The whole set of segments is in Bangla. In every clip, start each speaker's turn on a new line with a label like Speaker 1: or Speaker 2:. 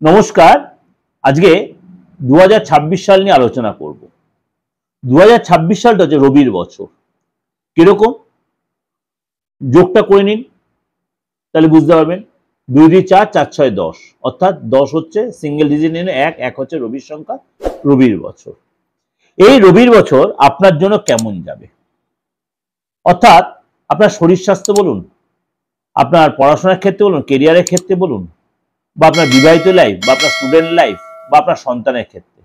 Speaker 1: নমস্কার। আজকে 2026 সাল নিয়ে আলোচনা করব। 2026 সালটা হচ্ছে রবির বছর। কিরকম যোগটা করে নিন, তাহলে বুঝতে পারবেন। 2 2 4 4 6 10, অর্থাৎ 10 হচ্ছে সিঙ্গেল ডিজিট নিয়ে 1 হচ্ছে রবির সংখ্যা, রবির বছর। এই রবির বছর আপনার জন্য কেমন যাবে, অর্থাৎ আপনার শরীর স্বাস্থ্য বলুন, আপনার পড়াশোনার ক্ষেত্রে বলুন, কেরিয়ারের ক্ষেত্রে বলুন, বা আপনার বিবাহিত লাইফ, বা আপনার স্টুডেন্ট লাইফ, বা আপনার সন্তানের ক্ষেত্রে,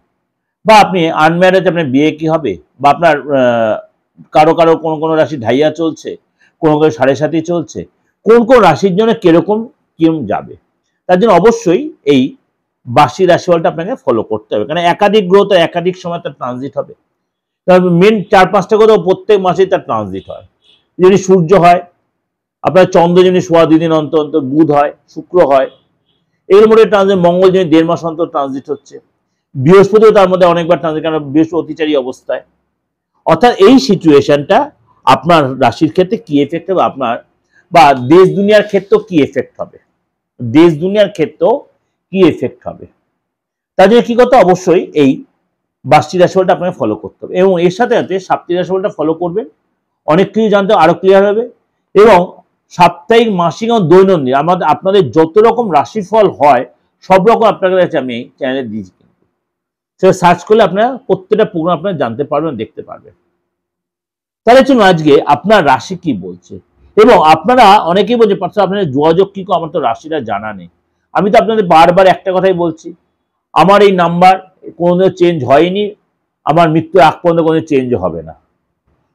Speaker 1: বা আপনি আনম্যারেজ, আপনার বিয়ে কি হবে, বা আপনার কারো কারো কোনো কোনো রাশি ঢাইয়া চলছে, কোনো কোনো সাড়ে সাথী চলছে, কোন কোন রাশির জন্য কিরকম যাবে, তার জন্য অবশ্যই এই বার্ষিক রাশিফলটা আপনাকে ফলো করতে হবে। কারণ একাধিক গ্রহ তো একাধিক সময় তার ট্রানজিট হবে। মেন 4-5টা গ্রহ প্রত্যেক মাসেই তার ট্রানজিট হয়। যদি সূর্য হয়, আপনার চন্দ্র যদি 1.25 দিন অন্তর অন্তর, বুধ হয়, শুক্র হয়, এর মধ্যে ট্রানজিট, মঙ্গল যদি 1.5 মাস অন্তর ট্রানজিট হচ্ছে, বৃহস্পতিও তার মধ্যে অনেকবার ট্রানজিট, কারণ বৃহস্পতি অতিচারী অবস্থায়। অর্থাৎ এই সিচুয়েশনটা আপনার রাশির ক্ষেত্রে কি এফেক্ট হবে, আপনার বা দেশ দুনিয়ার ক্ষেত্রেও কি এফেক্ট হবে, দেশ দুনিয়ার ক্ষেত্রেও কি এফেক্ট হবে, তার জন্য কি করতে, অবশ্যই এই বার্ষিক রাশিফলটা আপনাকে ফলো করতে হবে। এবং এর সাথে সাথে সাপ্তাহিক রাশিফলটা ফলো করবেন, অনেক কিছু জানতে আরো ক্লিয়ার হবে। এবং সাপ্তাহিক, মাসিক এবং দৈনন্দিন আপনাদের যত রকম রাশিফল হয় সব রকম আপনাদের কাছে আমি এই চ্যানেলে দিয়েছি, সেটা সার্চ করলে আপনারা প্রত্যেকটা প্রোগ্রাম আপনারা জানতে পারবেন, দেখতে পারবেন। তাহলে চলুন আজকে আপনার রাশি কি বলছে। এবং আপনারা অনেকেই বলছে আপনাদের যোগাযোগ কি করে, আমার তো রাশিটা জানা নেই। আমি তো আপনাদের বারবার একটা কথাই বলছি, আমার এই নাম্বার কোনোদিনও চেঞ্জ হয়নি, আমার মৃত্যু আগ পর্যন্ত কোনো চেঞ্জ হবে না।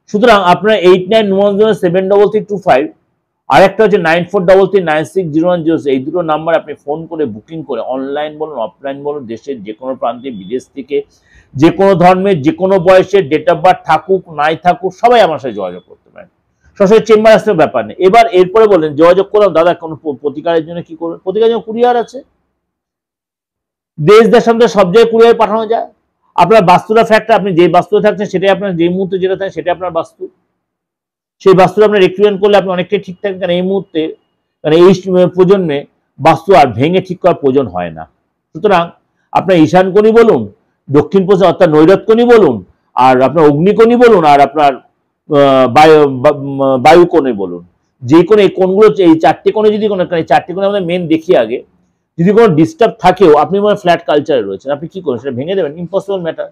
Speaker 1: সুতরাং আপনারা 8991733325 আর একটা হচ্ছে 9433960106, এই দুটো নাম্বার আপনি ফোন করে বুকিং করে, অনলাইন বলুন অফলাইন বলুন, দেশের যে কোনো প্রান্তে, বিদেশ থেকে, যে কোনো ধর্মের, যে কোনো বয়সের, ডেট অফ বার্থ থাকুক নাই থাকুক, সবাই আমার সাথে যোগাযোগ করতে পারেন। সরাসরি চেম্বার আসতে ব্যাপার নেই। এবার এরপরে বলেন, যোগাযোগ করলাম দাদা কোনো প্রতিকারের জন্য কি করবেন। প্রতিকারের জন্য কুরিয়ার আছে, দেশ দেশান্তরে সব জায়গায় কুরিয়ার পাঠানো যায়। আপনার বাস্তুটা ফ্যাক্টর, আপনি যে বাস্তুতে থাকছেন সেটাই আপনার, যে মুহূর্তে যেটা থাকেন সেটাই আপনার বাস্তু। সেই বাস্তুটা আপনি রেক্টিফাইন করলে আপনি অনেকটাই ঠিক থাকেন। কারণ এই মুহূর্তে, মানে এই প্রজন্মে বাস্তু আর ভেঙে ঠিক করার প্রয়োজন হয় না। সুতরাং আপনার ঈশানকোণী বলুন, দক্ষিণ পশ্চিম অর্থাৎ নৈরত্যকোণী বলুন, আর আপনার অগ্নিকোণী বলুন, আর আপনার বায়ুকোণে বলুন, যে কোনো এই কোণগুলো, এই 4টে কোণে যদি কোনো, এই 4টে কোণে আমাদের মেন দেখি আগে, যদি কোনো ডিস্টার্ব থাকেও, আপনি মনে ফ্ল্যাট কালচারে রয়েছেন, আপনি কি করেন, সেটা ভেঙে দেবেন, ইম্পসিবল ম্যাটার।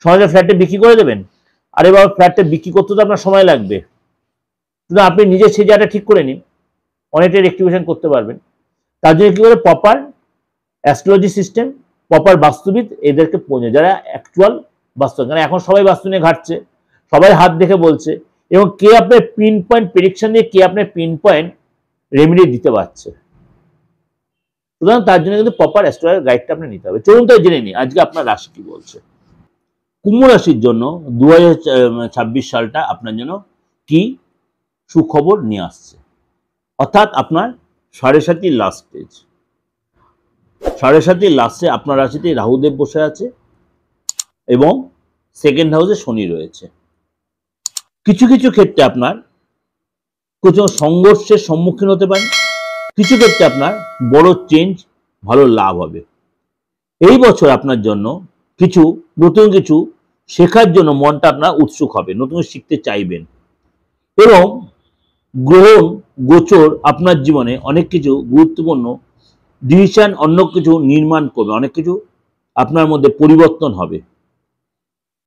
Speaker 1: সমাজে ফ্ল্যাটে বিক্রি করে দেবেন, আরে বাবা ফ্ল্যাটটা বিক্রি করতে তো আপনার সময় লাগবে। শুধু আপনি নিজে সেই জায়গাটা ঠিক করে নিন, অনেকটাই রেক্টিফিকেশন করতে পারবেন। তার জন্য কি করে, প্রপার অ্যাস্ট্রোলজি সিস্টেম, প্রপার বাস্তুবিদ, এদেরকে পৌঁছে, যারা অ্যাকচুয়াল বাস্তু, কারণ এখন সবাই বাস্তু নিয়ে ঘাটছে, সবাই হাত দেখে বলছে, এবং কে আপনার পিন পয়েন্ট প্রেডিকশন দিয়ে, কে আপনার পিন পয়েন্ট রেমেডি দিতে পারছে। সুতরাং তার জন্য কিন্তু প্রপার অ্যাস্ট্রোলজি গাইডটা আপনি নিতে হবে। চলুন তাই জেনে নিই আজকে আপনার রাশি কি বলছে। কুম্ভ রাশির জন্য 2026 সালটা আপনার জন্য কি সুখবর নিয়ে আসছে, অর্থাৎ আপনার সাড়ে সাতির লাস্ট স্টেজ। সাড়ে সাতির লাস্টে আপনার রাশিতে রাহুদেব বসে আছে এবং সেকেন্ড হাউসে শনি রয়েছে। কিছু কিছু ক্ষেত্রে আপনার কিছু সংঘর্ষের সম্মুখীন হতে পারেন, কিছু ক্ষেত্রে আপনার বড় চেঞ্জ, ভালো লাভ হবে। এই বছর আপনার জন্য কিছু নতুন কিছু শেখার জন্য মনটা আপনার উৎসুক হবে, নতুন শিখতে চাইবেন। এবং গ্রহ গোচর আপনার জীবনে অনেক কিছু গুরুত্বপূর্ণ ডিসিশন, অন্য কিছু নির্মাণ করবে, অনেক কিছু আপনার মধ্যে পরিবর্তন হবে।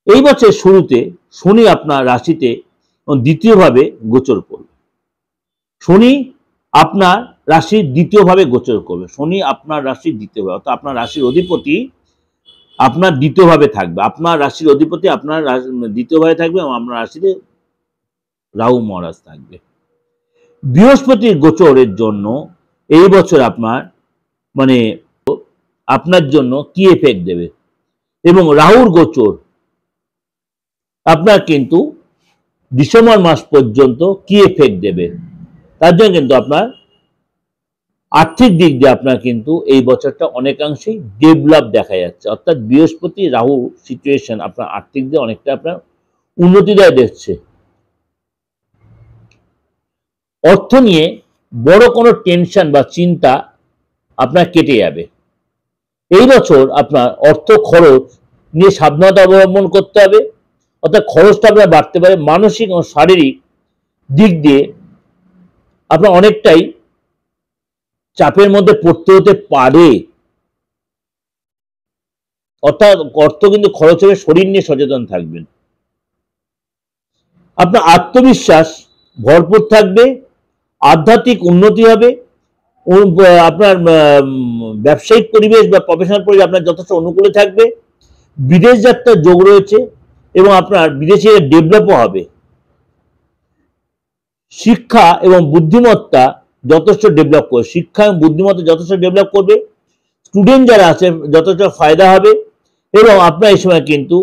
Speaker 1: এই বছর শুরুতে শনি আপনার রাশিতে দ্বিতীয়ভাবে গোচর করবে। শনি আপনার রাশির দ্বিতীয়ভাবে গোচর করবে। শনি আপনার রাশির দ্বিতীয়ভাবে, অর্থাৎ আপনার রাশির অধিপতি আপনার দ্বিতীয়ভাবে থাকবে। আপনার রাশির অধিপতি আপনার দ্বিতীয়ভাবে থাকবে এবং আপনার রাশিতে রাহু মহারাজ থাকবে। বৃহস্পতির গোচরের জন্য এই বছর আপনার মানে আপনার জন্য কি এফেক্ট দেবে, এবং রাহুর গোচর আপনার কিন্তু ডিসেম্বর মাস পর্যন্ত কি এফেক্ট দেবে, তার জন্য কিন্তু আপনার আর্থিক দিক দিয়ে আপনার কিন্তু এই বছরটা অনেকাংশেই ডেভেলপ দেখা যাচ্ছে। অর্থাৎ বৃহস্পতি রাহু সিচুয়েশন আপনার আর্থিক দিয়ে অনেকটা আপনার উন্নতি দেয় দেখছে। অর্থ নিয়ে বড় কোনো টেনশন বা চিন্তা আপনার কেটে যাবে। এই বছর আপনার অর্থ খরচ নিয়ে সাবধানতা অবলম্বন করতে হবে, অর্থাৎ খরচটা আপনার বাড়তে পারে। মানসিক ও শারীরিক দিক দিয়ে আপনার অনেকটাই চাপের মধ্যে পড়তে হতে পারে, অর্থাৎ অর্থ কিন্তু খরচ হবে, শরীর নিয়ে সচেতন থাকবেন। আপনার আত্মবিশ্বাস ভরপুর থাকবে, আধ্যাত্মিক উন্নতি হবে, আপনার ব্যবসায়িক পরিবেশ বা প্রফেশনাল পরিবেশ আপনার যথেষ্ট অনুকূলে থাকবে, বিদেশ যাত্রার যোগ রয়েছে এবং আপনার বিদেশে ডেভেলপও হবে। শিক্ষা এবং বুদ্ধিমত্তা যথেষ্ট ডেভেলপ করবে, শিক্ষা এবং বুদ্ধিমত্তা যথেষ্ট ডেভেলপ করবে। স্টুডেন্ট যারা আছে যথেষ্ট ফায়দা হবে এবং আপনার এই সময় কিন্তু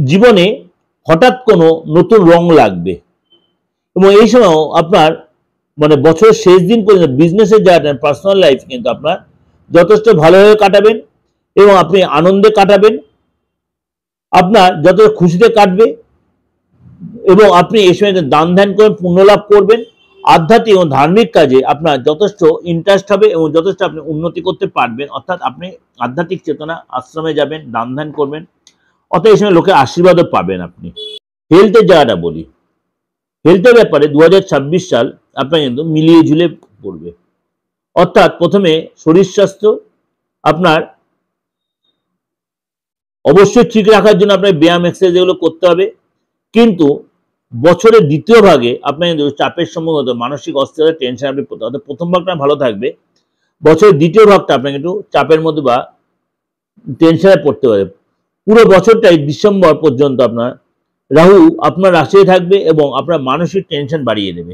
Speaker 1: জীবনে হঠাৎ কোনো নতুন রং লাগবে এবং এই সময় আপনার মানে বছরের শেষ দিন পর্যন্ত বিজনেসের জায়গাটা পার্সোনাল লাইফ কিন্তু আপনার যথেষ্ট ভালোভাবে কাটাবেন এবং আপনি আনন্দে কাটাবেন, আপনার যত খুশিতে কাটবে এবং আপনি এই সময় দান ধ্যান করে পুণ্য লাভ করবেন। আধ্যাত্মিক এবং ধার্মিক কাজে আপনার যথেষ্ট ইন্টারেস্ট হবে এবং যথেষ্ট আপনি উন্নতি করতে পারবেন, অর্থাৎ আপনি আধ্যাত্মিক চেতনা আশ্রমে যাবেন, দান ধ্যান করবেন, অর্থাৎ এই সময় লোকের আশীর্বাদও পাবেন আপনি। হেলথের জায়গাটা বলি, হেলথের ব্যাপারে 2026 সাল আপনার কিন্তু মিলিয়ে ঝুলে পড়বে, অর্থাৎ প্রথমে শরীর স্বাস্থ্য আপনার অবশ্যই ঠিক রাখার জন্য আপনার ব্যায়াম এক্সারসাইজ এগুলো করতে হবে, কিন্তু বছরের দ্বিতীয় ভাগে আপনার কিন্তু চাপের সম্মুখীন হতে, মানসিক অস্থিরতা, টেনশন আপনি পড়তে, অর্থাৎ প্রথম ভাগটা ভালো থাকবে, বছরের দ্বিতীয় ভাগটা আপনাকে একটু চাপের মধ্যে বা টেনশনে পড়তে পারে। পুরো বছরটাই ডিসেম্বর পর্যন্ত আপনার রাহু আপনার রাশিতে থাকবে এবং আপনার মানসিক টেনশন বাড়িয়ে দেবে,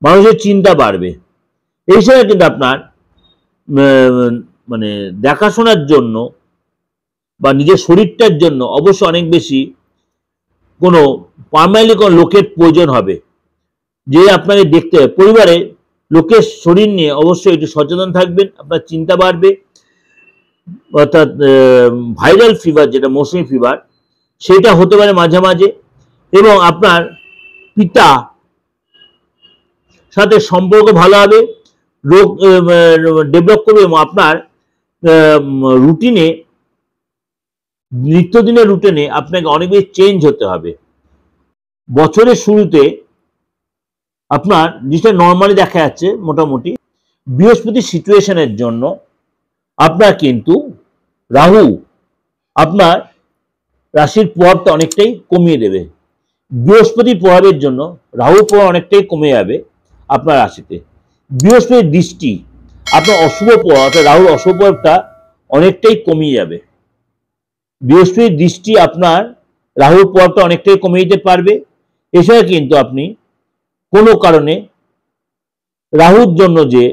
Speaker 1: মানুষের চিন্তা বাড়বে। এই সময় কিন্তু আপনার মানে দেখাশোনার জন্য বা নিজের শরীরটার জন্য অবশ্যই অনেক বেশি কোনো পার্মানেন্টলি কোনো লোকের প্রয়োজন হবে, যে আপনাকে দেখতে হবে। পরিবারে লোকের শরীর নিয়ে অবশ্যই একটু সচেতন থাকবেন, আপনার চিন্তা বাড়বে, অর্থাৎ ভাইরাল ফিভার যেটা মৌসুমি ফিভার সেটা হতে পারে মাঝে মাঝে এবং আপনার পিতা সাথে সম্পর্ক ভালো হবে, রোগ ডেভেলপ করবে এবং আপনার রুটিনে নিত্যদিনের রুটিনে আপনাকে অনেক বেশি চেঞ্জ হতে হবে। বছরের শুরুতে আপনার যেটা নর্মালি দেখা যাচ্ছে মোটামুটি বৃহস্পতি সিচুয়েশনের জন্য আপনার কিন্তু রাহু আপনার রাশির প্রভাবটা অনেকটাই কমিয়ে দেবে। বৃহস্পতির প্রভাবের জন্য রাহুর প্রভাব অনেকটাই কমে যাবে আপনার রাশিতে। বৃহস্পতির দৃষ্টি আপনার অশুভ প্রভাব, অর্থাৎ রাহুর অশুভ প্রভাবটা অনেকটাই কমিয়ে যাবে। বৃহস্পতির দৃষ্টি আপনার রাহুর প্রভাবটা অনেকটাই কমিয়ে দিতে পারবে। এছাড়া কিন্তু আপনি কোনো কারণে রাহুর জন্য যে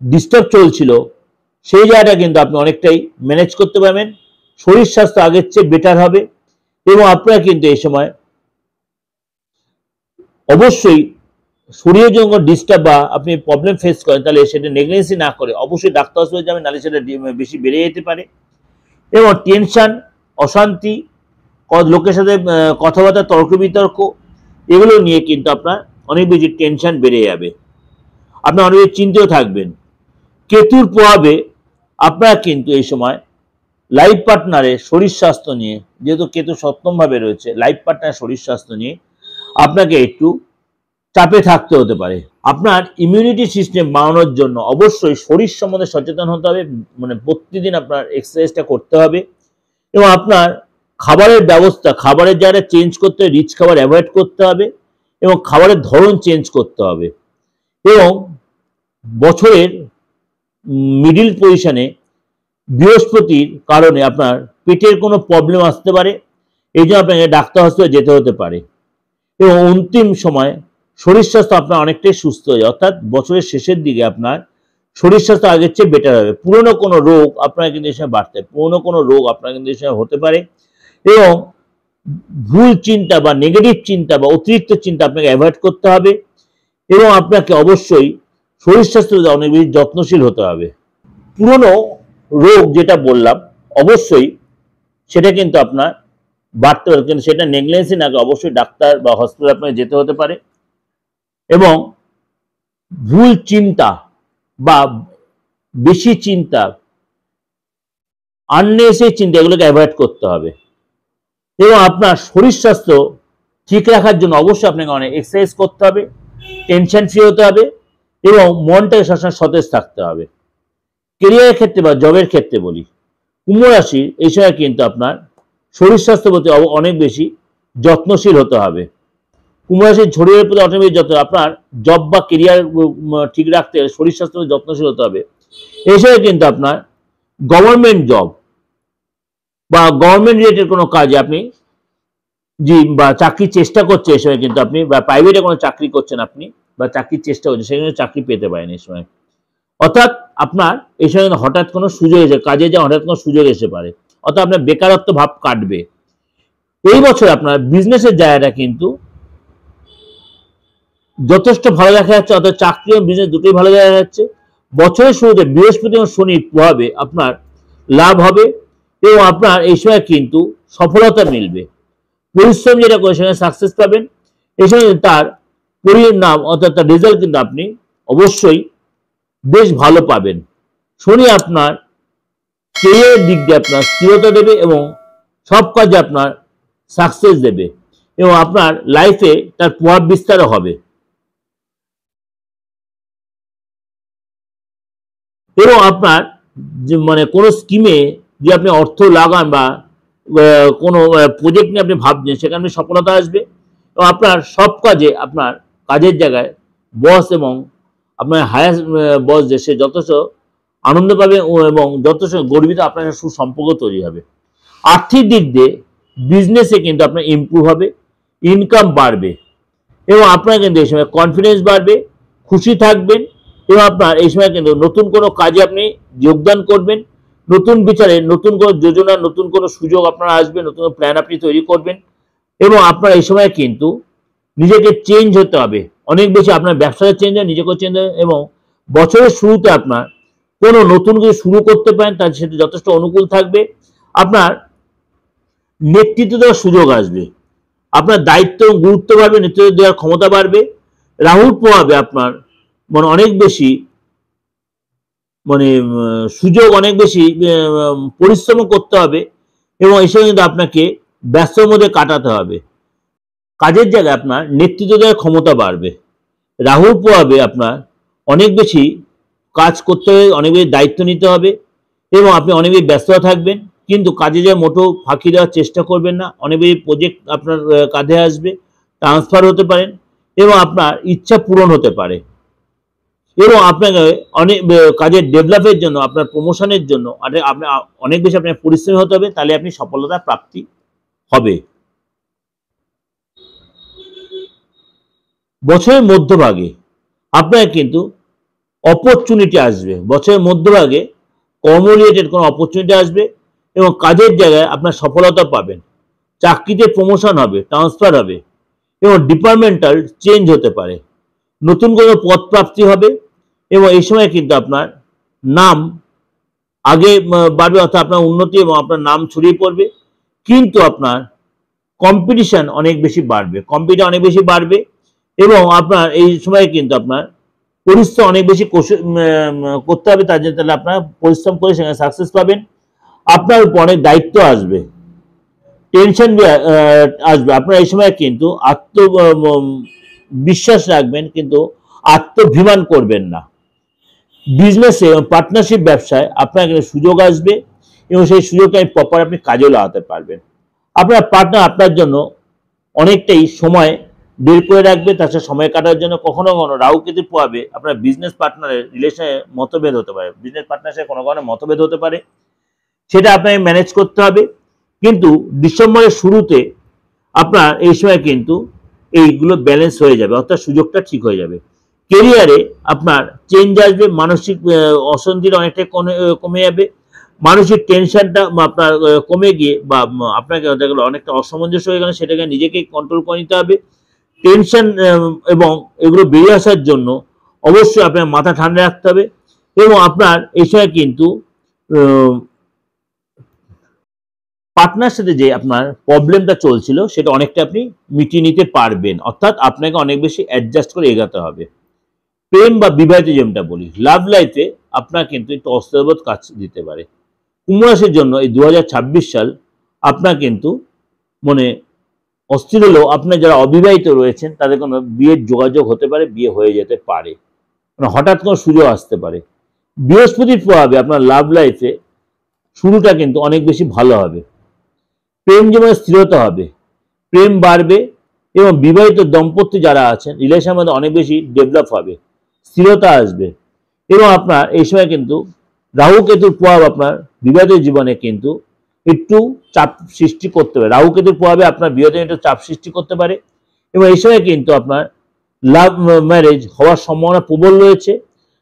Speaker 1: ডিস্টার্ব চলছিল সেই জায়গাটা কিন্তু আপনি অনেকটাই ম্যানেজ করতে পারবেন, শরীর স্বাস্থ্য আগের চেয়ে বেটার হবে এবং আপনারা কিন্তু এই সময় অবশ্যই শরীরের জন্য ডিস্টার্ব বা আপনি প্রবলেম ফেস করেন তাহলে সেটা নেগলেন্সি না করে অবশ্যই ডাক্তার হসপিটালে যাবেন, নাহলে সেটা বেশি বেড়ে যেতে পারে এবং টেনশন, অশান্তি, লোকের সাথে কথাবার্তা, তর্ক বিতর্ক এগুলো নিয়ে কিন্তু আপনার অনেক বেশি টেনশন বেড়ে যাবে, আপনি অনেক বেশি চিন্তিত থাকবেন। কেতুর প্রভাবে আপনারা কিন্তু এই সময় লাইফ পার্টনারের শরীর স্বাস্থ্য নিয়ে, যেহেতু কেতু সপ্তম ভাবে রয়েছে, লাইফ পার্টনারের শরীর স্বাস্থ্য নিয়ে আপনাকে একটু চাপে থাকতে হতে পারে। আপনার ইমিউনিটি সিস্টেম বাড়ানোর জন্য অবশ্যই শরীর সম্বন্ধে সচেতন হতে হবে, মানে প্রতিদিন আপনার এক্সারসাইজটা করতে হবে এবং আপনার খাবারের ব্যবস্থা, খাবারের জায়গাটা চেঞ্জ করতে হবে, রিচ খাবার অ্যাভয়েড করতে হবে এবং খাবারের ধরন চেঞ্জ করতে হবে এবং বছরের মিডিল পজিশনে বৃহস্পতির কারণে আপনার পেটের কোনো প্রবলেম আসতে পারে, এই জন্য আপনাকে ডাক্তার হসপিটালে যেতে হতে পারে এবং অন্তিম সময় শরীর স্বাস্থ্য আপনার অনেকটাই সুস্থ হয়ে যায়, অর্থাৎ বছরের শেষের দিকে আপনার শরীর স্বাস্থ্য আগের চেয়ে বেটার হবে। পুরনো কোনো রোগ আপনার কিন্তু এই সময় বাড়তে, পুরনো কোনো রোগ আপনার কিন্তু এই সময় হতে পারে এবং ভুল চিন্তা বা নেগেটিভ চিন্তা বা অতিরিক্ত চিন্তা আপনাকে অ্যাভয়েড করতে হবে এবং আপনাকে অবশ্যই শরীর স্বাস্থ্য অনেক বেশি যত্নশীল হতে হবে। পুরনো রোগ যেটা বললাম অবশ্যই সেটা কিন্তু আপনার বাড়তে পারে, কিন্তু সেটা নেগলেন্সি না করে অবশ্যই ডাক্তার বা হসপিটালে আপনাকে যেতে হতে পারে এবং ভুল চিন্তা বা বেশি চিন্তা, আননেসেসারি চিন্তা, এগুলোকে অ্যাভয়েড করতে হবে। এবং আপনার শরীর স্বাস্থ্য ঠিক রাখার জন্য অবশ্যই আপনাকে অনেক এক্সারসাইজ করতে হবে, টেনশন ফ্রি হতে হবে এবং মনটাকে সবসময় সতেজ থাকতে হবে। কেরিয়ারের ক্ষেত্রে বা জবের ক্ষেত্রে বলি, কুম্ভ রাশি এই সময় কিন্তু আপনার শরীর স্বাস্থ্যের প্রতি অনেক বেশি যত্নশীল হতে হবে। কুম্ভ রাশির শরীরের প্রতি অনেক বেশি যত্ন, আপনার জব বা কেরিয়ার ঠিক রাখতে শরীর স্বাস্থ্য যত্নশীল হতে হবে। এই সময় কিন্তু আপনার গভর্নমেন্ট জব বা গভর্নমেন্ট রিলেটেড কোনো কাজে আপনি বা চাকরির চেষ্টা করছে এই সময়, কিন্তু আপনি বা প্রাইভেটে কোনো চাকরি করছেন আপনি বা চাকরির চেষ্টা করছেন, সেখানে চাকরি পেতে পারেন এই সময়। অর্থাৎ আপনার এই সময় হঠাৎ কোনো সুযোগ এসে কাজে যা হঠাৎ কোনো সুযোগ এসে পারে, অর্থাৎ আপনার বেকারত্ব ভাব কাটবে। এই বছর আপনার বিজনেসের জায়গাটা কিন্তু যথেষ্ট ভালো দেখা যাচ্ছে, অর্থাৎ চাকরি এবং বিজনেস দুটোই ভালো দেখা যাচ্ছে। বছরের শুরুতে বৃহস্পতি এবং শনির প্রভাবে আপনার লাভ হবে এবং আপনার এই সময় কিন্তু সফলতা মিলবে। পরিশ্রম যেটা করে সেখানে সাকসেস পাবেন। এই সময় তার পরিণাম অর্থাৎ তার রেজাল্ট কিন্তু আপনি অবশ্যই বেশ ভালো পাবেন। শনি আপনার কেরিয়ারের দিক দিয়ে আপনার স্থিরতা দেবে এবং সব কাজে আপনার সাকসেস দেবে এবং আপনার লাইফে তার প্রভাব বিস্তারও হবে। এবং আপনার যে মানে কোনো স্কিমে যে আপনি অর্থ লাগান বা কোনো প্রজেক্ট নিয়ে আপনি ভাবছেন, সেখানে আপনি সফলতা আসবে এবং আপনার সব কাজে আপনার কাজের জায়গায় বস এবং আপনার হায়ার বস যে সে যথেষ্ট আনন্দ পাবে এবং যথেষ্ট গর্বিত, আপনার সুসম্পর্ক তৈরি হবে। আর্থিক দিক দিয়ে বিজনেসে কিন্তু আপনার ইমপ্রুভ হবে, ইনকাম বাড়বে এবং আপনার কিন্তু এই সময় কনফিডেন্স বাড়বে, খুশি থাকবেন এবং আপনার এই সময় কিন্তু নতুন কোনো কাজে আপনি যোগদান করবেন, নতুন বিচারে নতুন কোনো যোজনা, নতুন কোনো সুযোগ আপনার আসবে, নতুন প্ল্যান আপনি তৈরি করবেন এবং আপনার এই সময় কিন্তু নিজেকে চেঞ্জ হতে হবে অনেক বেশি। আপনার ব্যবসাটা চেঞ্জ হয়, নিজেকেও চেঞ্জ হয় এবং বছরের শুরুতে আপনার কোনো নতুন কিছু শুরু করতে পারেন, তার সেটা যথেষ্ট অনুকূল থাকবে। আপনার নেতৃত্ব দেওয়ার সুযোগ আসবে, আপনার দায়িত্ব এবং গুরুত্ব বাড়বে, নেতৃত্ব দেওয়ার ক্ষমতা বাড়বে। রাহুর প্রভাবে আপনার মানে অনেক বেশি সুযোগ, অনেক বেশি পরিশ্রম করতে হবে এবং এই সময় কিন্তু আপনাকে ব্যস্তর মধ্যে কাটাতে হবে। কাজের জায়গায় আপনার নেতৃত্ব দেওয়ার ক্ষমতা বাড়বে। রাহুর প্রভাবে আপনার অনেক বেশি কাজ করতে হবে, অনেক বেশি দায়িত্ব নিতে হবে এবং আপনি অনেক বেশি ব্যস্ত থাকবেন, কিন্তু কাজে যায় মোটেও ফাঁকি দেওয়ার চেষ্টা করবেন না। অনেক বেশি প্রজেক্ট আপনার কাঁধে আসবে, ট্রান্সফার হতে পারেন এবং আপনার ইচ্ছা পূরণ হতে পারে এবং আপনাকে অনেক কাজের ডেভেলপের জন্য, আপনার প্রমোশনের জন্য আপনি অনেক বেশি আপনার পরিশ্রমী হতে হবে, তাহলে আপনি সফলতা প্রাপ্তি হবে। বছরের মধ্যভাগে আপনার কিন্তু অপরচুনিটি আসবে, বছরের মধ্যভাগে কর্ম রিলেটেড কোনো অপরচুনিটি আসবে এবং কাজের জায়গায় আপনার সফলতা পাবেন, চাকরিতে প্রমোশন হবে, ট্রান্সফার হবে এবং ডিপার্টমেন্টাল চেঞ্জ হতে পারে, নতুন কোনো পদ প্রাপ্তি হবে এবং এই সময় কিন্তু আপনার নাম আগে বাড়বে, অর্থাৎ আপনার উন্নতি এবং আপনার নাম ছড়িয়ে পড়বে। কিন্তু আপনার কম্পিটিশন অনেক বেশি বাড়বে এবং আপনার এই সময় কিন্তু আপনার পরিশ্রম অনেক বেশি করতে হবে, তার জন্য তাহলে আপনার পরিশ্রম করে সেখানে সাকসেস পাবেন। আপনার উপর অনেক দায়িত্ব আসবে, টেনশন আসবে। আপনার এই সময় কিন্তু বিশ্বাস রাখবেন, কিন্তু আত্মভিমান করবেন না। বিজনেসে এবং পার্টনারশিপ ব্যবসায় আপনার এখানে সুযোগ আসবে এবং সেই সুযোগটা প্রপার আপনি কাজেও লাগাতে পারবেন। আপনার পার্টনার আপনার জন্য অনেকটাই সময় বের করে রাখবে, তার সাথে সময় কাটার জন্য। কখনো কখনো রাহু কেতুর প্রভাবে আপনার বিজনেস পার্টনারের রিলেশনে মতভেদ হতে পারে, বিজনেস পার্টনারের সাথে কোনো কারণে মতভেদ হতে পারে, সেটা আপনাকে ম্যানেজ করতে হবে। কিন্তু ডিসেম্বরের শুরুতে আপনার এই সময় কিন্তু এইগুলো ব্যালেন্স হয়ে যাবে, অর্থাৎ সুযোগটা ঠিক হয়ে যাবে। কেরিয়ারে আপনার চেঞ্জ আসবে, মানসিক অশান্তিটা অনেকটাই কমে যাবে, মানসিক টেনশনটা আপনার কমে গিয়ে বা আপনাকে অনেকটা অসামঞ্জস্য হয়ে গেলে সেটাকে নিজেকেই কন্ট্রোল করে নিতে হবে। টেনশন এবং এগুলো বেরিয়ে আসার জন্য অবশ্যই আপনার মাথা ঠান্ডা রাখতে হবে এবং আপনার এই সময় কিন্তু পার্টনার সাথে যে আপনার প্রবলেমটা চলছিল সেটা অনেকটা আপনি মিটিয়ে নিতে পারবেন, অর্থাৎ আপনাকে অনেক বেশি অ্যাডজাস্ট করে এগাতে হবে। প্রেম বা বিবাহিত যেটা বলি, লাভ লাইফে আপনার কিন্তু একটু অস্থিরবোধ কাজ দিতে পারে। কুম্ভ রাশির জন্য এই 2026 সাল আপনার কিন্তু মনে অস্থির হলেও আপনার যারা অবিবাহিত রয়েছেন তাদের কোনো বিয়ের যোগাযোগ হতে পারে, বিয়ে হয়ে যেতে পারে, মানে হঠাৎ কোনো সুযোগ আসতে পারে। বৃহস্পতির প্রভাবে আপনার লাভ লাইফে শুরুটা কিন্তু অনেক বেশি ভালো হবে। প্রেম জীবনে স্থিরতা হবে, প্রেম বাড়বে এবং বিবাহিত দম্পতি যারা আছেন রিলেশনের মধ্যে অনেক বেশি ডেভেলপ হবে, স্থিরতা আসবে। এবং আপনার এই সময় কিন্তু রাহু কেতুর প্রভাব আপনার বিবাহিত জীবনে কিন্তু একটু চাপ সৃষ্টি করতে পারে। রাহু কেতুর প্রভাবে আপনার বিবাহিত একটু চাপ সৃষ্টি করতে পারে এবং এই সময় কিন্তু আপনার লাভ ম্যারেজ হওয়ার সম্ভাবনা প্রবল রয়েছে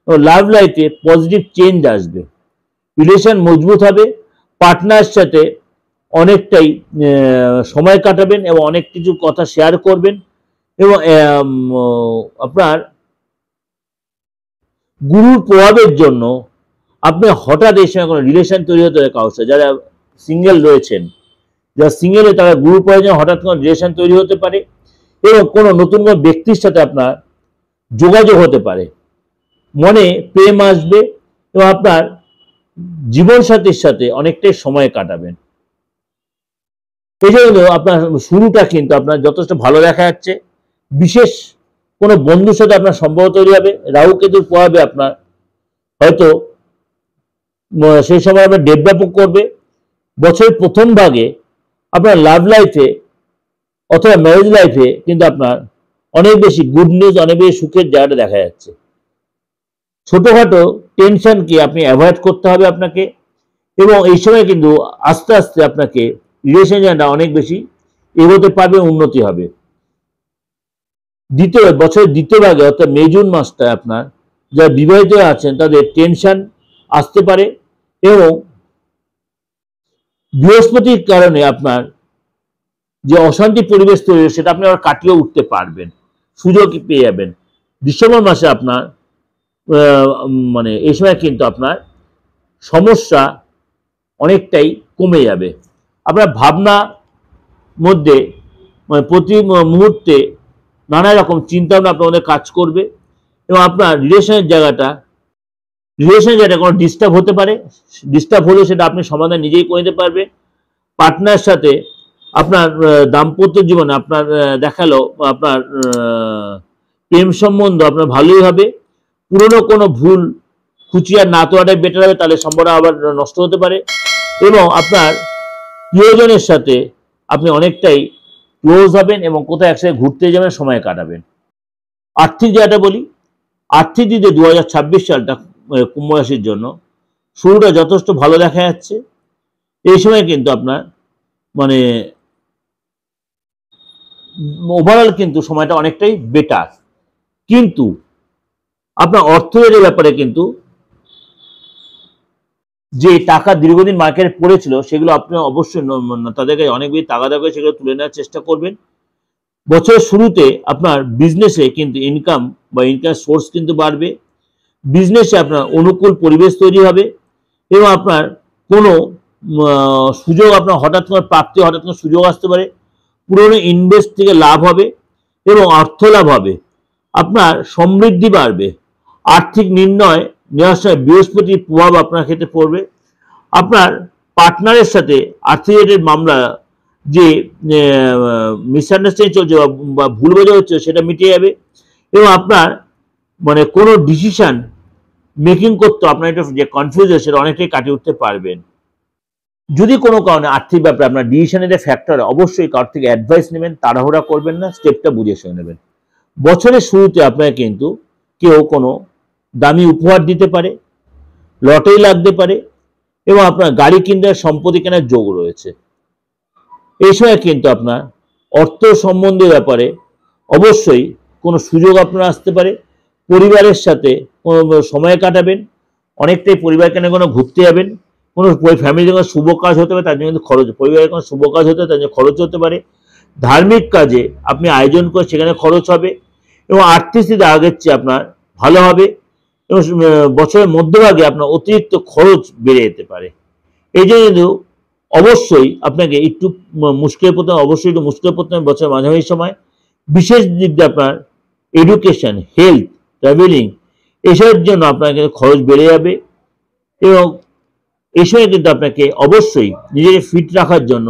Speaker 1: এবং লাভ লাইফে পজিটিভ চেঞ্জ আসবে, রিলেশন মজবুত হবে, পার্টনারের সাথে অনেকটাই সময় কাটাবেন এবং অনেক কিছু কথা শেয়ার করবেন এবং আপনার গুরুর প্রভাবের জন্য আপনি হঠাৎ এই সময় কোনো রিলেশন তৈরি হতে পারে কারোর সাথে। যারা সিঙ্গেল রয়েছেন, যারা সিঙ্গেলে তারা গুরুর প্রয়োজনে হঠাৎ কোনো রিলেশন তৈরি হতে পারে এবং কোনো নতুন কোনো ব্যক্তির সাথে আপনার যোগাযোগ হতে পারে, মনে প্রেম আসবে এবং আপনার জীবনসাথীর সাথে অনেকটাই সময় কাটাবেন। এই জন্য আপনার শুরুটা কিন্তু আপনার যথেষ্ট ভালো দেখা যাচ্ছে। বিশেষ কোনো বন্ধুর সাথে আপনার সম্পর্ক তৈরি হবে। রাহু কেতুর প্রভাবে আপনার হয়তো সেই সময় আপনার ডেভেলপ করবে। বছরের প্রথম ভাগে আপনার লাভ লাইফে অথবা ম্যারেজ লাইফে কিন্তু আপনার অনেক বেশি গুড নিউজ, অনেক বেশি সুখের জায়গাটা দেখা যাচ্ছে। ছোটোখাটো টেনশনকে আপনি অ্যাভয়েড করতে হবে আপনাকে এবং এই সময় কিন্তু আস্তে আস্তে আপনাকে রিলেশন জায়গাটা অনেক বেশি এগোতে পারবে, উন্নতি হবে। বছরের দ্বিতীয় ভাগে অর্থাৎ মে জুন মাসটা আপনার যারা বিবাহিত আছেন তাদের টেনশন আসতে পারে এবং বৃহস্পতির কারণে আপনার যে অশান্তি পরিবেশ তৈরি সেটা আপনি আবার কাটিয়ে উঠতে পারবেন, সুযোগ পেয়ে যাবেন। ডিসেম্বর মাসে আপনার মানে এই সময় কিন্তু আপনার সমস্যা অনেকটাই কমে যাবে। আপনার ভাবনা মধ্যে মানে প্রতি মুহূর্তে নানা রকম চিন্তা ভাবনা আপনার মধ্যে কাজ করবে এবং আপনার রিলেশনের জায়গাটা কোনো ডিস্টার্ব হতে পারে। ডিস্টার্ব হলে সেটা আপনি সমাধান নিজেই করে নিতে পারবেন। পার্টনারের সাথে আপনার দাম্পত্য জীবনে আপনার দেখালো আপনার প্রেম সম্বন্ধ আপনার ভালোই হবে। পুরনো কোনো ভুল খুঁচিয়ে না তোলাটাই বেটার হবে, তাহলে সম্পর্ক আবার নষ্ট হতে পারে এবং আপনার প্রিয়জনের সাথে আপনি অনেকটাই ক্লোজ হবেন এবং কোথাও একসাথে ঘুরতে যাবেন, সময় কাটাবেন। আর্থিক জায়গাটা বলি, আর্থিক দিকে 2026 সালটা কুম্ভ রাশির জন্য শুরুটা যথেষ্ট ভালো দেখা যাচ্ছে। এই সময় কিন্তু আপনার মানে ওভারঅল কিন্তু সময়টা অনেকটাই বেটার, কিন্তু আপনার অর্থের ব্যাপারে কিন্তু যে টাকা দীর্ঘদিন মার্কেটে পড়েছিল সেগুলো আপনি অবশ্যই তাদেরকে অনেক বেশি টাকা দেওয়া সেগুলো তুলে নেওয়ার চেষ্টা করবেন। বছরের শুরুতে আপনার বিজনেসে কিন্তু ইনকাম বা ইনকাম সোর্স কিন্তু বাড়বে, বিজনেসে আপনার অনুকূল পরিবেশ তৈরি হবে এবং আপনার কোনো সুযোগ আপনার হঠাৎ করে প্রাপ্তি, হঠাৎ করে সুযোগ আসতে পারে, পুরনো ইনভেস্ট থেকে লাভ হবে এবং অর্থ লাভ হবে। আপনার সমৃদ্ধি বাড়বে। আর্থিক নির্ণয় নেওয়ার সময় বৃহস্পতির প্রভাব আপনার ক্ষেত্রে পড়বে। আপনার পার্টনারের সাথে আর্থিক রিলেটেড মামলা যে মিসআন্ডারস্ট্যান্ডিং চলছে বা ভুল বোঝা হচ্ছে সেটা মিটে যাবে এবং আপনার মানে কোনো ডিসিশন মেকিং করতে আপনার একটা যে কনফিউশন সেটা অনেকটাই কাটিয়ে উঠতে পারবেন। যদি কোনো কারণে আর্থিক ব্যাপারে আপনার ডিসিশনের ফ্যাক্টর, অবশ্যই কারোর থেকে অ্যাডভাইস নেবেন, তাড়াহুড়া করবেন না, স্টেপটা বুঝে শুনে নেবেন। বছরের শুরুতে আপনার কিন্তু কেউ কোনো দামি উপহার দিতে পারে, লটারি লাগতে পারে এবং আপনার গাড়ি কিনতে, সম্পত্তি কেনার যোগ রয়েছে। এই সময় কিন্তু আপনার অর্থ সম্বন্ধীয় ব্যাপারে অবশ্যই কোনো সুযোগ আপনার আসতে পারে। পরিবারের সাথে কোনো সময় কাটাবেন, অনেকটাই পরিবারকে নিয়ে কোনো ঘুরতে যাবেন, কোনো ফ্যামিলির কোনো শুভ কাজ হতে পারে, তার জন্য কিন্তু খরচ, পরিবারের কোনো শুভ কাজ হতে পারে তার জন্য খরচ হতে পারে। ধার্মিক কাজে আপনি আয়োজন করে সেখানে খরচ হবে এবং আর্থিক স্থিতি আগের চেয়ে আপনার ভালো হবে এবং বছরের মধ্যভাগে আপনার অতিরিক্ত খরচ বেড়ে যেতে পারে। এই জন্য কিন্তু অবশ্যই আপনাকে একটু মুশকিলে পড়তে হবে, অবশ্যই একটু মুশকিলে পড়তে হবে বছরের মাঝামাঝি সময়। বিশেষ দিক দিয়ে আপনার এডুকেশন, হেলথ, ট্রাভেলিং এসবের জন্য আপনার কিন্তু খরচ বেড়ে যাবে এবং এই সময় কিন্তু আপনাকে অবশ্যই নিজেকে ফিট রাখার জন্য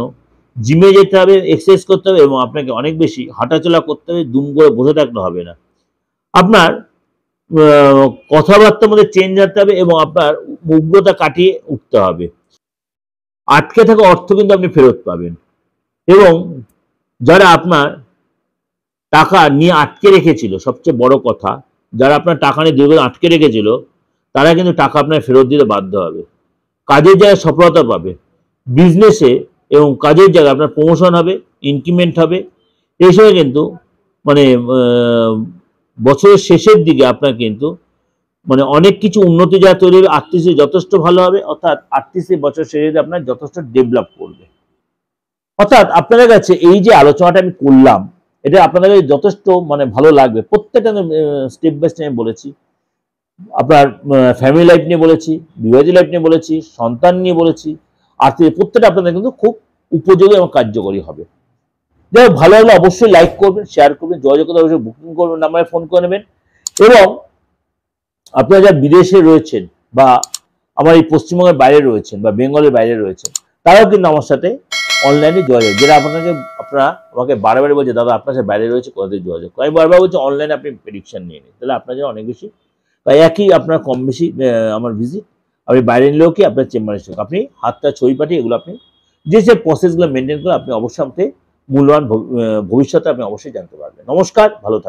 Speaker 1: জিমে যেতে হবে, এক্সারসাইজ করতে হবে এবং আপনাকে অনেক বেশি হাঁটাচলা করতে হবে, দুম করে বসে থাকলে হবে না। আপনার কথাবার্তার মধ্যে চেঞ্জ আনতে হবে এবং আপনার উগ্রতা কাটিয়ে উঠতে হবে। আটকে থাকা অর্থ কিন্তু আপনি ফেরত পাবেন এবং যারা আপনার টাকা নিয়ে আটকে রেখেছিল, সবচেয়ে বড় কথা, যারা আপনার টাকা নিয়ে দীর্ঘদিন আটকে রেখেছিল তারা কিন্তু টাকা আপনার ফেরত দিতে বাধ্য হবে। কাজের জায়গায় সফলতা পাবে, বিজনেসে এবং কাজের জায়গায় আপনার প্রমোশন হবে, ইনক্রিমেন্ট হবে। এই সময় কিন্তু মানে বছরের শেষের দিকে আপনার কিন্তু মানে অনেক কিছু উন্নতি যা তৈরি হবে, আর্থিক যথেষ্ট ভালো হবে, অর্থাৎ আর্থিক বছর শেষে আপনার যথেষ্ট ডেভেলপ করবে। অর্থাৎ আপনাদের কাছে এই যে আলোচনাটা আমি করলাম, এটা আপনাদের কাছে যথেষ্ট মানে ভালো লাগবে। প্রত্যেকটা স্টেপ বাই স্টেপ বলেছি, আপনার ফ্যামিলি লাইফ নিয়ে বলেছি, বিবাহিত লাইফ নিয়ে বলেছি, সন্তান নিয়ে বলেছি, আর্থিক প্রত্যেকটা আপনাদের কিন্তু খুব উপযোগী এবং কার্যকরী হবে। যাই হোক, ভালো লাগলে অবশ্যই লাইক করবেন, শেয়ার করবেন, যোগাযোগ করতে অবশ্যই বুকিং করবেন, নাম্বারে ফোন করে নেবেন। এবং আপনারা যারা বিদেশে রয়েছেন বা আমার এই পশ্চিমবঙ্গের বাইরে রয়েছেন বা বেঙ্গলের বাইরে রয়েছেন, তারাও কিন্তু আমার সাথে অনলাইনে যোগাযোগ, যেটা আপনারা আমাকে বারবার বলছে দাদা আপনার সাথে বাইরে রয়েছে, কোথায় যোগাযোগ। আমি বারবার বলছি অনলাইনে আপনি প্রেডিকশন নিয়ে নিন, তাহলে আপনার জন্য অনেক বেশি, তাই একই আপনার কম বেশি আমার ভিজিট, আপনি বাইরে নিলেও কি আপনার চেম্বারের সঙ্গে আপনি হাতটা ছবি পাঠিয়ে এগুলো আপনি যে প্রসেসগুলো মেনটেন করে আপনি অবশ্যই আপনি মূল্যবান ভবিষ্যতে আপনি অবশ্যই জানতে পারবেন। নমস্কার, ভালো থাকবেন।